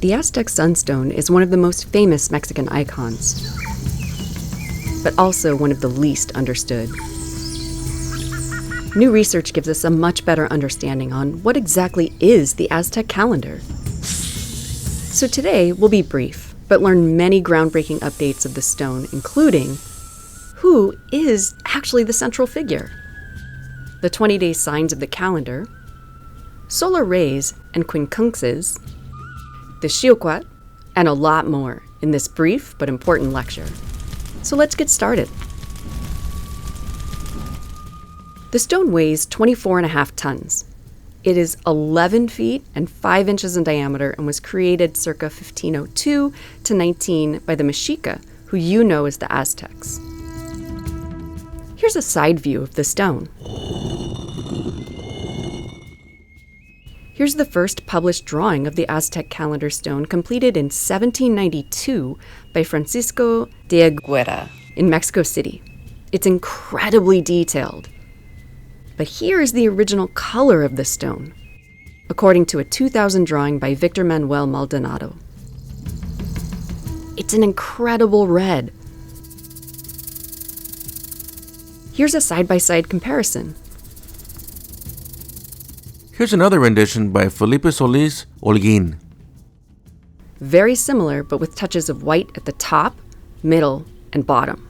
The Aztec Sun Stone is one of the most famous Mexican icons, but also one of the least understood. New research gives us a much better understanding on what exactly is the Aztec calendar. So today we'll be brief, but learn many groundbreaking updates of the stone, including who is actually the central figure, the 20-day signs of the calendar, solar rays and quincunxes, the Xiuhua, and a lot more in this brief but important lecture. So let's get started. The stone weighs 24.5 tons. It is 11 feet and 5 inches in diameter and was created circa 1502 to 19 by the Mexica, who you know as the Aztecs. Here's a side view of the stone. Here's the first published drawing of the Aztec calendar stone, completed in 1792 by Francisco de Agüera in Mexico City. It's incredibly detailed. But here is the original color of the stone, according to a 2000 drawing by Victor Manuel Maldonado. It's an incredible red. Here's a side-by-side comparison. Here's another rendition by Felipe Solis Holguin. Very similar, but with touches of white at the top, middle, and bottom.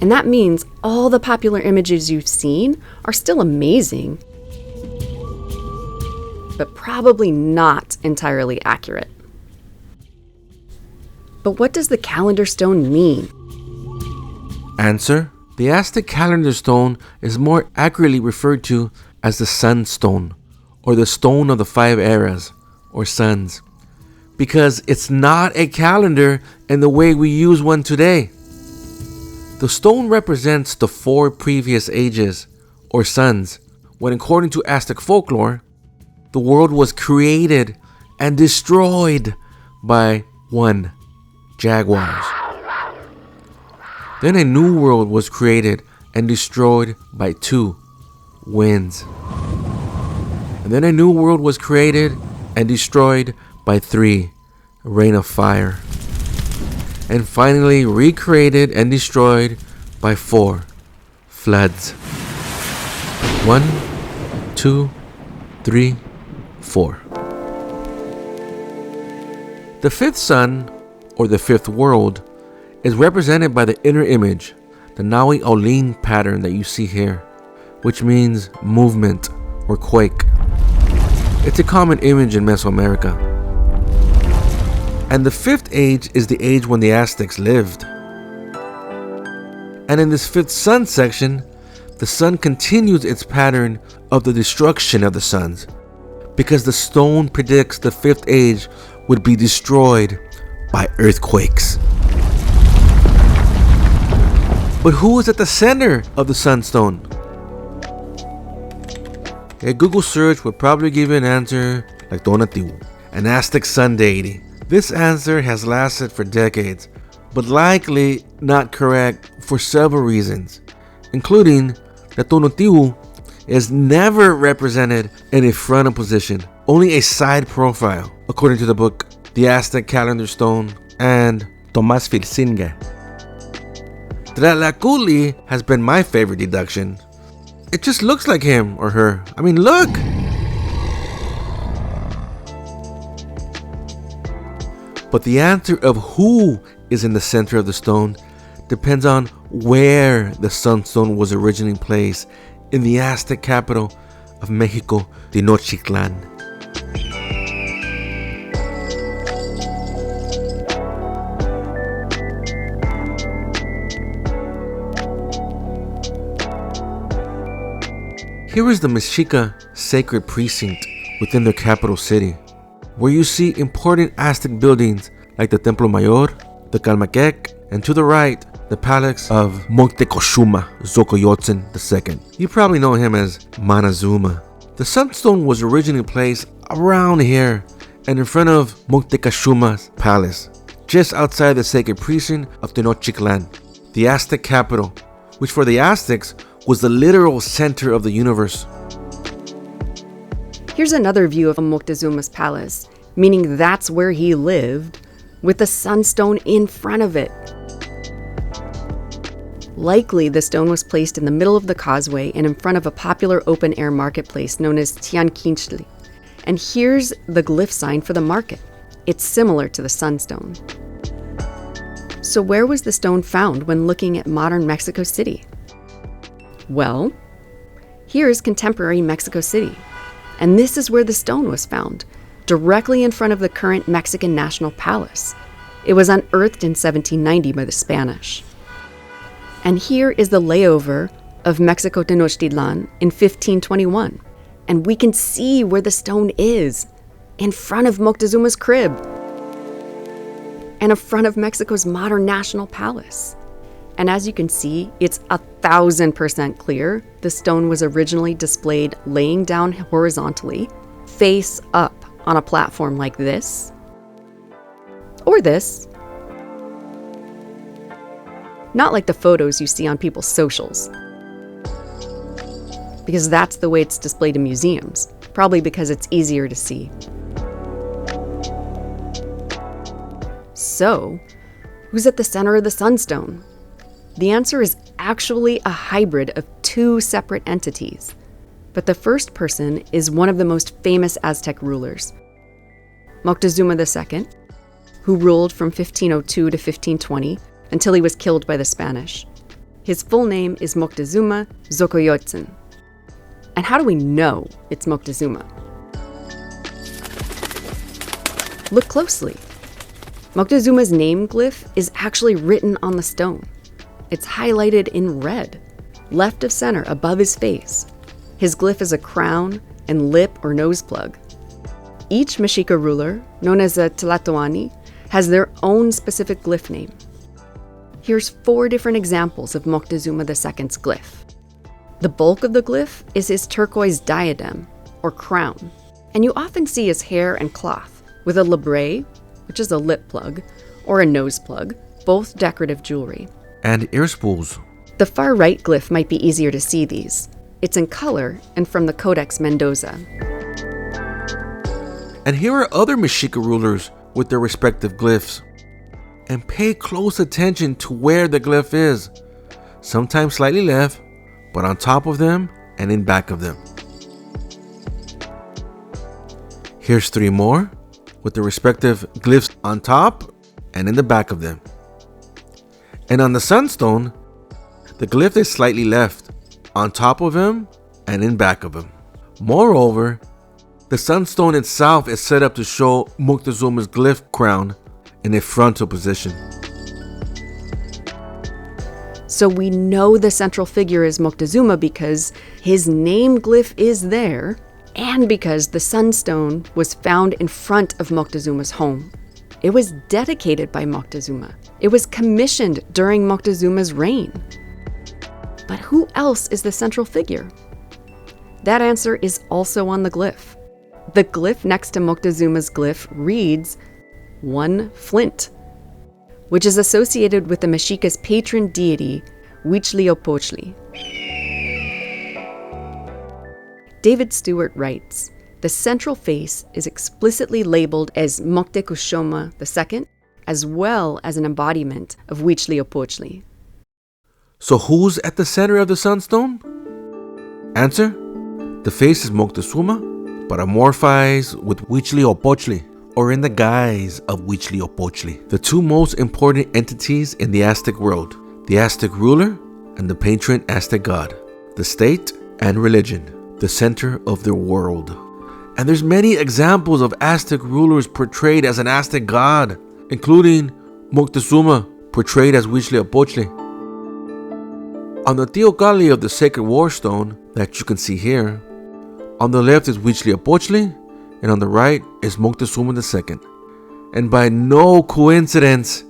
And that means all the popular images you've seen are still amazing, but probably not entirely accurate. But what does the calendar stone mean? Answer: the Aztec calendar stone is more accurately referred to as the Sun Stone, or the Stone of the Five Eras, or Suns, because it's not a calendar in the way we use one today. The stone represents the 4 previous ages, or suns, when according to Aztec folklore, the world was created and destroyed by 1. Jaguars. Then a new world was created and destroyed by 2. Winds. And then a new world was created and destroyed by 3. Rain of fire. And finally recreated and destroyed by 4. Floods. 1, 2, 3, 4. The 5th sun, or the 5th world, is represented by the inner image, the Nahui Olin pattern that you see here, which means movement or quake. It's a common image in Mesoamerica. And the 5th age is the age when the Aztecs lived. And in this 5th sun section, the sun continues its pattern of the destruction of the suns, because the stone predicts the 5th age would be destroyed by earthquakes. But who is at the center of the sunstone? A Google search would probably give you an answer like Tonatiuh, an Aztec sun deity. This answer has lasted for decades, but likely not correct for several reasons, including that Tonatiuh is never represented in a frontal position, only a side profile, according to the book The Aztec Calendar Stone and Tomás Filsinga. Tlatlaculi has been my favorite deduction. It just looks like him or her. I mean, look! But the answer of who is in the center of the stone depends on where the sunstone was originally placed in the Aztec capital of Mexico, Tenochtitlan. Here is the Mexica sacred precinct within their capital city, where you see important Aztec buildings like the Templo Mayor, the Calmaquec, and to the right, the palace of Moctezuma Xocoyotzin II. You probably know him as Montezuma. The sunstone was originally placed around here and in front of Moctezuma's palace, just outside the sacred precinct of Tenochtitlan, the Aztec capital, which for the Aztecs was the literal center of the universe. Here's another view of Moctezuma's palace, meaning that's where he lived, with the sunstone in front of it. Likely, the stone was placed in the middle of the causeway and in front of a popular open-air marketplace known as Tianqinchli. And here's the glyph sign for the market. It's similar to the sunstone. So where was the stone found when looking at modern Mexico City? Well, here's contemporary Mexico City. And this is where the stone was found, directly in front of the current Mexican National Palace. It was unearthed in 1790 by the Spanish. And here is the layover of Mexico Tenochtitlan in 1521. And we can see where the stone is, in front of Moctezuma's crib, and in front of Mexico's modern national palace. And as you can see, it's 1,000% clear the stone was originally displayed laying down horizontally, face up on a platform like this, or this. Not like the photos you see on people's socials, because that's the way it's displayed in museums, probably because it's easier to see. So, who's at the center of the sunstone? The answer is actually a hybrid of two separate entities. But the first person is one of the most famous Aztec rulers, Moctezuma II, who ruled from 1502 to 1520 until he was killed by the Spanish. His full name is Moctezuma Xocoyotzin. And how do we know it's Moctezuma? Look closely. Moctezuma's name glyph is actually written on the stone. It's highlighted in red, left of center above his face. His glyph is a crown and lip or nose plug. Each Mexica ruler, known as a Tlatoani, has their own specific glyph name. Here's 4 different examples of Moctezuma II's glyph. The bulk of the glyph is his turquoise diadem, or crown, and you often see his hair and cloth, with a labre, which is a lip plug, or a nose plug, both decorative jewelry. And ear spools. The far right glyph might be easier to see these. It's in color and from the Codex Mendoza. And here are other Mexica rulers with their respective glyphs. And pay close attention to where the glyph is. Sometimes slightly left, but on top of them and in back of them. Here's 3 more with the respective glyphs on top and in the back of them. And on the sunstone, the glyph is slightly left, on top of him and in back of him. Moreover, the sunstone itself is set up to show Moctezuma's glyph crown in a frontal position. So we know the central figure is Moctezuma because his name glyph is there, and because the sunstone was found in front of Moctezuma's home. It was dedicated by Moctezuma. It was commissioned during Moctezuma's reign. But who else is the central figure? That answer is also on the glyph. The glyph next to Moctezuma's glyph reads one flint, which is associated with the Mexica's patron deity, Huitzilopochtli. David Stewart writes, the central face is explicitly labeled as Moctezuma II, as well as an embodiment of Huitzilopochtli. So who's at the center of the sunstone? Answer: the face is Moctezuma, but amorphized with Huitzilopochtli, or in the guise of Huitzilopochtli, the 2 most important entities in the Aztec world, the Aztec ruler and the patron Aztec god, the state and religion, the center of their world. And there's many examples of Aztec rulers portrayed as an Aztec god, including Moctezuma, portrayed as Huitzilopochtli. On the teocalli of the sacred war stone that you can see here, on the left is Huitzilopochtli, and on the right is Moctezuma II. And by no coincidence,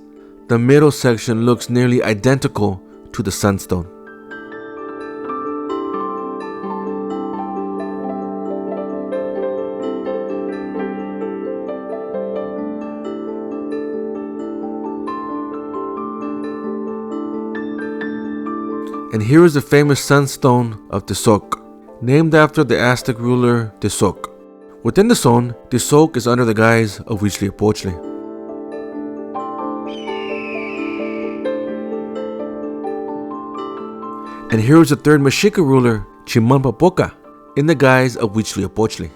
the middle section looks nearly identical to the sunstone. And here is the famous sunstone of Tezoc, named after the Aztec ruler Tezoc, Within the stone, the soak is under the guise of Huitzilopochtli. And here is the third Mexica ruler, Chimalpopoca, in the guise of Huitzilopochtli.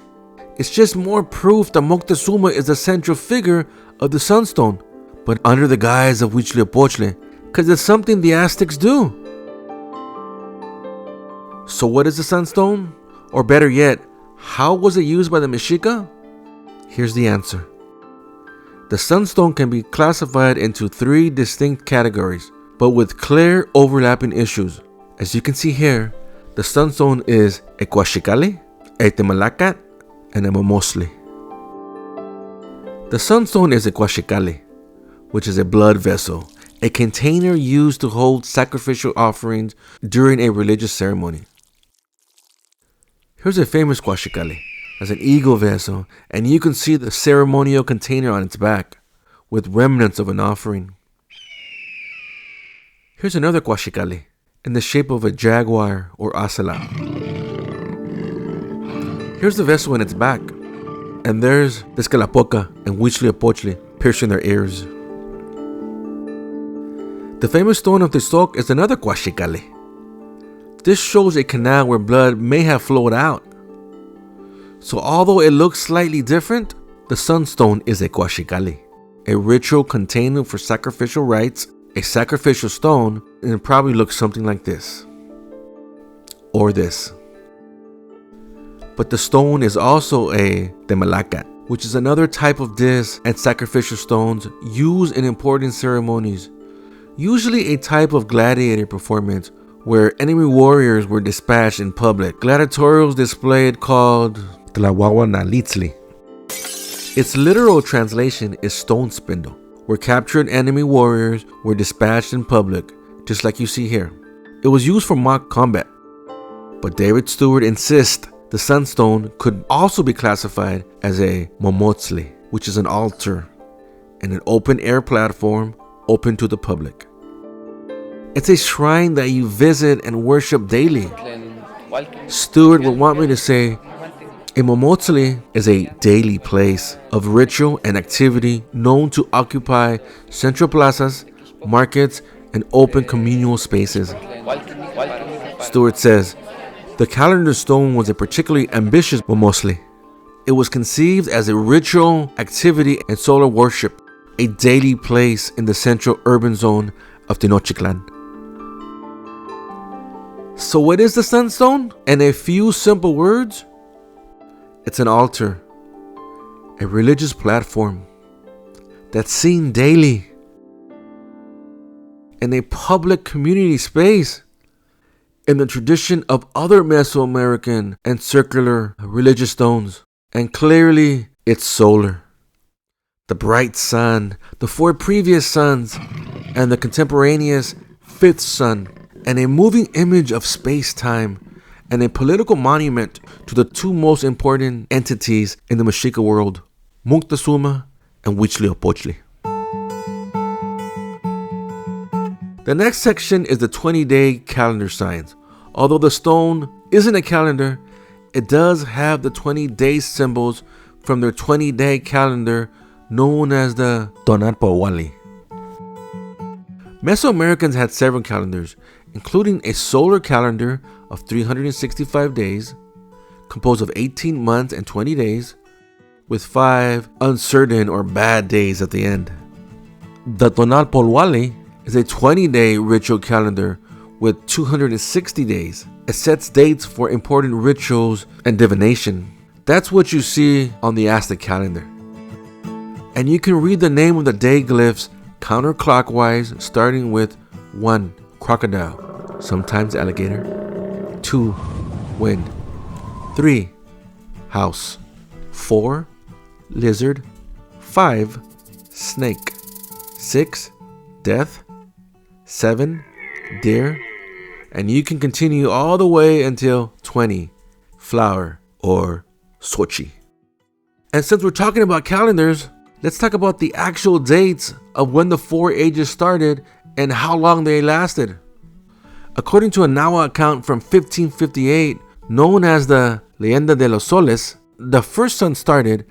It's just more proof that Moctezuma is the central figure of the sunstone, but under the guise of Huitzilopochtli, because it's something the Aztecs do. So what is the sunstone? Or better yet, how was it used by the Mexica? Here's the answer. The sunstone can be classified into 3 distinct categories, but with clear overlapping issues. As you can see here, the sunstone is a Cuauhxicalli, a Temalacat, and a Momosli. The sunstone is a Cuauhxicalli, which is a blood vessel, a container used to hold sacrificial offerings during a religious ceremony. Here's a famous Cuauhxicalli as an eagle vessel, and you can see the ceremonial container on its back with remnants of an offering. Here's another Cuauhxicalli in the shape of a jaguar or ocelot. Here's the vessel in its back, and there's Tezcatlipoca and Huitzilopochtli piercing their ears. The famous stone of Tizoc is another Cuauhxicalli. This shows a canal where blood may have flowed out. So although it looks slightly different, the sunstone is a Cuauhxicalli, a ritual container for sacrificial rites, a sacrificial stone, and it probably looks something like this. Or this. But the stone is also a Temalacat, which is another type of disc and sacrificial stones used in important ceremonies, usually a type of gladiator performance where enemy warriors were dispatched in public. Gladiatorials displayed called Tlahuahuanalitzli. Its literal translation is stone spindle, where captured enemy warriors were dispatched in public, just like you see here. It was used for mock combat, but David Stewart insists the sunstone could also be classified as a Momotzli, which is an altar and an open-air platform open to the public. It's a shrine that you visit and worship daily. Stewart would want me to say, a Momotzli is a daily place of ritual and activity known to occupy central plazas, markets, and open communal spaces. Stewart says, the calendar stone was a particularly ambitious Momotzli. It was conceived as a ritual activity and solar worship, a daily place in the central urban zone of Tenochtitlan. So what is the sunstone? In a few simple words, it's an altar, a religious platform that's seen daily in a public community space in the tradition of other Mesoamerican and circular religious stones. And clearly, it's solar. The bright sun, the 4 previous suns, and the contemporaneous 5th sun, and a moving image of space-time, and a political monument to the 2 most important entities in the Mexica world, Moctezuma and Huitzilopochtli. The next section is the 20-day calendar signs. Although the stone isn't a calendar, it does have the 20-day symbols from their 20-day calendar known as the Tonalpohualli. Mesoamericans had several calendars, including a solar calendar of 365 days, composed of 18 months and 20 days, with 5 uncertain or bad days at the end. The Tonalpohualli is a 20-day ritual calendar with 260 days. It sets dates for important rituals and divination. That's what you see on the Aztec calendar. And you can read the name of the day glyphs counterclockwise, starting with 1. Crocodile, sometimes alligator. 2. Wind. 3. House. 4. Lizard. 5. Snake. 6. Death. 7. Deer. And you can continue all the way until 20. Flower or Xochitl. And since we're talking about calendars, let's talk about the actual dates of when the 4 ages started and how long they lasted. According to a Nahua account from 1558, known as the Leyenda de los Soles, The first sun started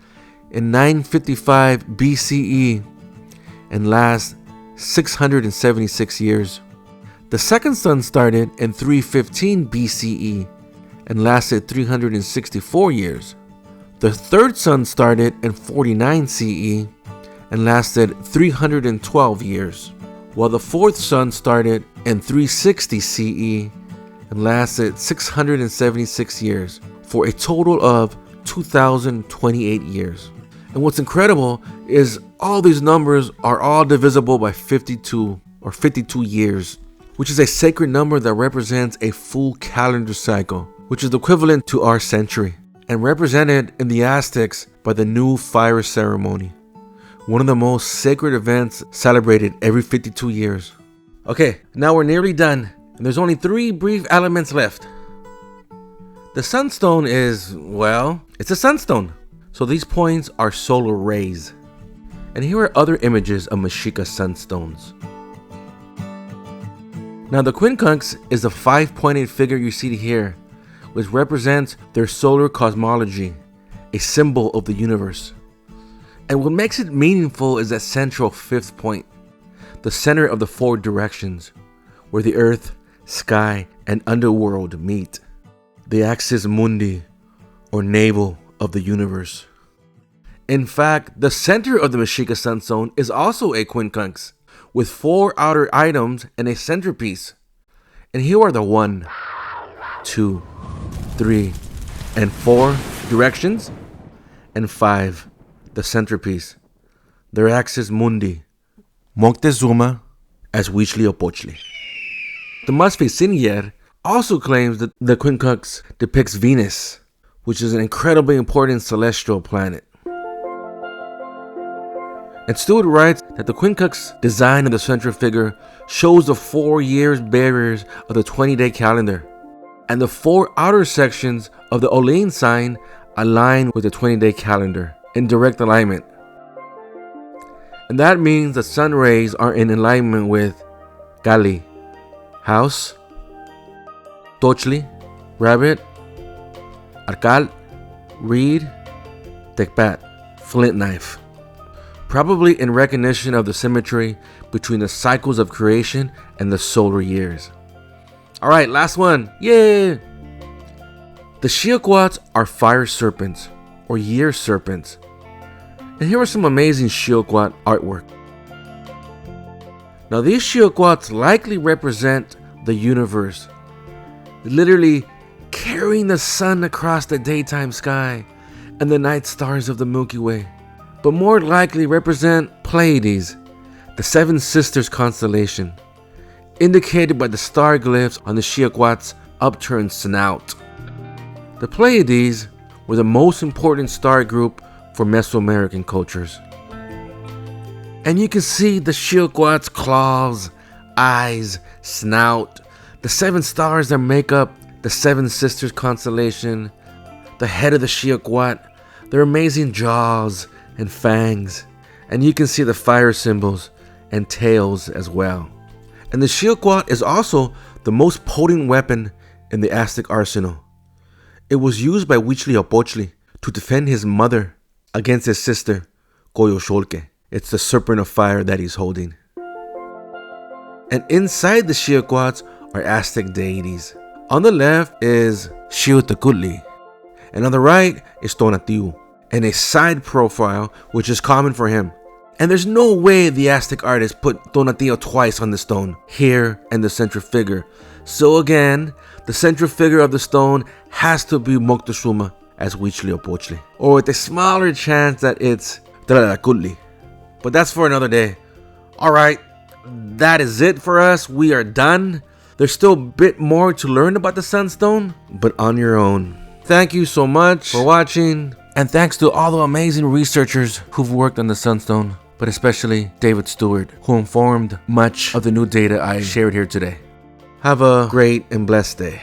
in 955 BCE and lasts 676 years. The second sun started in 315 BCE and lasted 364 years. The third sun started in 49 CE and lasted 312 years, while the fourth sun started in 360 CE and lasted 676 years, for a total of 2,028 years. And what's incredible is all these numbers are all divisible by 52 or 52 years, which is a sacred number that represents a full calendar cycle, which is equivalent to our century, and represented in the Aztecs by the new fire ceremony, one of the most sacred events celebrated every 52 years. Okay, now we're nearly done, and there's only 3 brief elements left. The sunstone is, well, it's a sunstone. So these points are solar rays. And here are other images of Mexica sunstones. Now the quincunx is the 5-pointed figure you see here, which represents their solar cosmology, a symbol of the universe. And what makes it meaningful is that central 5th point, the center of the 4 directions, where the earth, sky, and underworld meet. The axis mundi, or navel of the universe. In fact, the center of the Mexica sunstone is also a quincunx, with 4 outer items and a centerpiece. And here are the 1, 2, 3, and 4 directions, and 5, the centerpiece. Their axis mundi, Moctezuma as Huitzilopochtli. The Masfesinier also claims that the quincunx depicts Venus, which is an incredibly important celestial planet. And Stewart writes that the quincunx design of the central figure shows the 4 years barriers of the 20-day calendar, and the 4 outer sections of the Olean sign align with the 20-day calendar in direct alignment. And that means the sun rays are in alignment with Gali, house, Tochli, rabbit, Arcal, reed, Tecpat, flint knife. Probably in recognition of the symmetry between the cycles of creation and the solar years. Alright, last one. Yay! The Xiaoquats are fire serpents, or year serpents. And here are some amazing Xiaoquat artwork. Now these Xiaoquats likely represent the universe, literally carrying the sun across the daytime sky and the night stars of the Milky Way, but more likely represent Pleiades, the 7 Sisters constellation, indicated by the star glyphs on the Xiaoquat's upturned snout. The Pleiades were the most important star group for Mesoamerican cultures. And you can see the Xiaoquat's claws, eyes, snout, the 7 stars that make up the 7 Sisters constellation, the head of the Xiaoquat, their amazing jaws and fangs, and you can see the fire symbols and tails as well. And the Xiaoquat is also the most potent weapon in the Aztec arsenal. It was used by Huitzilopochtli to defend his mother against his sister, Coyolxolque. It's the serpent of fire that he's holding. And inside the Xiaoquats are Aztec deities. On the left is Xiuhtecutli, and on the right is Tonatiuh, and a side profile which is common for him. And there's no way the Aztec artist put Tonatiuh twice on the stone, here and the central figure. So again, the central figure of the stone has to be Moctezuma as Huitzilopochtli, or with a smaller chance that it's Tlahtecutli. But that's for another day. Alright, that is it for us. We are done. There's still a bit more to learn about the sunstone, but on your own. Thank you so much for watching, and thanks to all the amazing researchers who've worked on the sunstone, but especially David Stewart, who informed much of the new data I shared here today. Have a great and blessed day.